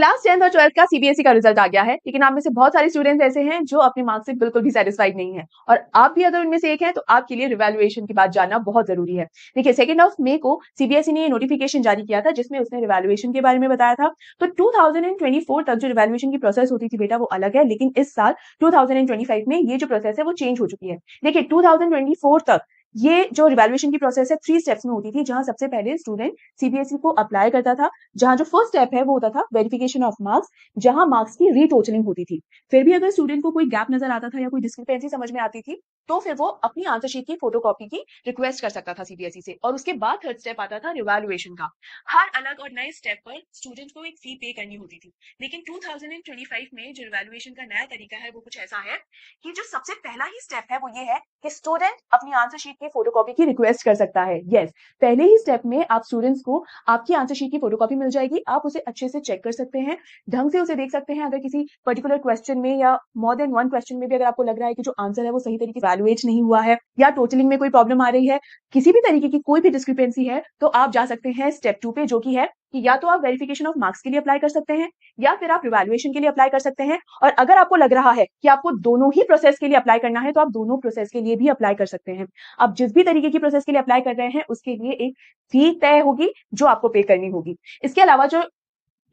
Class 10th और 12th का CBSE का रिजल्ट आ गया है, लेकिन आप में से बहुत सारे स्टूडेंट्स ऐसे हैं जो अपने मार्क्स से बिल्कुल भी सेटिस्फाइड नहीं है और आप भी अगर उनमें से एक हैं तो आपके लिए रिवैल्यूएशन की बात जानना बहुत जरूरी है। देखिए 2 मई को सीबीएसई ने ये नोटिफिकेशन जारी किया था जिसमें उसने रिवैल्यूएशन के बारे में बताया था। तो 2024 तक जो रिवैल्यूएशन की प्रोसेस होती थी बेटा वो अलग है, लेकिन इस साल 2025 में ये जो प्रोसेस है वो चेंज हो चुकी है। देखिए 2024 तक ये जो रिवैल्यूएशन की प्रोसेस है 3 स्टेप्स में होती थी, जहां सबसे पहले स्टूडेंट सीबीएसई को अप्लाई करता था, जहां जो फर्स्ट स्टेप है वो होता था वेरिफिकेशन ऑफ मार्क्स, जहां मार्क्स की रीटोटलिंग होती थी। फिर भी अगर स्टूडेंट को कोई गैप नजर आता था या कोई डिस्क्रिपेंसी समझ में आती थी तो फिर वो अपनी आंसर शीट की फोटोकॉपी की रिक्वेस्ट कर सकता था सीबीएसई से, और उसके बाद थर्ड स्टेप आता था रिवैल्यूएशन का। हर अलग और नए स्टेप पर स्टूडेंट को एक फी पे करनी होती थी, लेकिन 2025 में जो रिवैल्यूएशन का नया तरीका है वो कुछ ऐसा है कि जो सबसे पहला ही स्टेप है वो ये है कि स्टूडेंट अपनी आंसर शीट की फोटोकॉपी की रिक्वेस्ट कर सकता है। यस, पहले ही स्टेप में आप स्टूडेंट्स को आपकी आंसर शीट की फोटोकॉपी मिल जाएगी, आप उसे अच्छे से चेक कर सकते हैं, ढंग से उसे देख सकते हैं। अगर किसी पर्टिकुलर क्वेश्चन में या मोर देन वन क्वेश्चन में भी अगर आपको लग रहा है कि जो आंसर है वो सही तरीके से वैल्यूएट नहीं हुआ है या टोटलिंग में कोई प्रॉब्लम आ रही है, किसी भी तरीके की कोई भी डिस्क्रिपेंसी है, तो आप जा सकते हैं स्टेप 2 पे, जो कि है कि या तो आप वेरिफिकेशन ऑफ मार्क्स के लिए अप्लाई कर सकते हैं या फिर आप रिवैल्यूएशन के लिए अप्लाई कर सकते हैं। और अगर आपको लग रहा है कि आपको दोनों ही प्रोसेस के लिए अप्लाई करना है तो आप दोनों प्रोसेस के लिए भी अप्लाई कर सकते हैं। आप जिस भी तरीके की प्रोसेस के लिए अप्लाई कर रहे हैं उसके लिए एक फी तय होगी जो आपको पे करनी होगी। इसके अलावा जो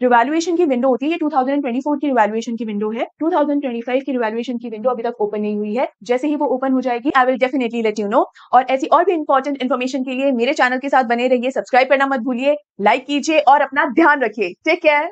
रिवैल्यूएशन की विंडो होती है, ये 2024 की रिवैल्यूएशन की विंडो है। 2025 की रिवैल्यूएशन की विंडो अभी तक ओपन नहीं हुई है। जैसे ही वो ओपन हो जाएगी I will definitely let you know. और ऐसी और भी इंपॉर्टेंट इन्फॉर्मेशन के लिए मेरे चैनल के साथ बने रहिए, सब्सक्राइब करना मत भूलिए, लाइक कीजिए और अपना ध्यान रखिए। Take care.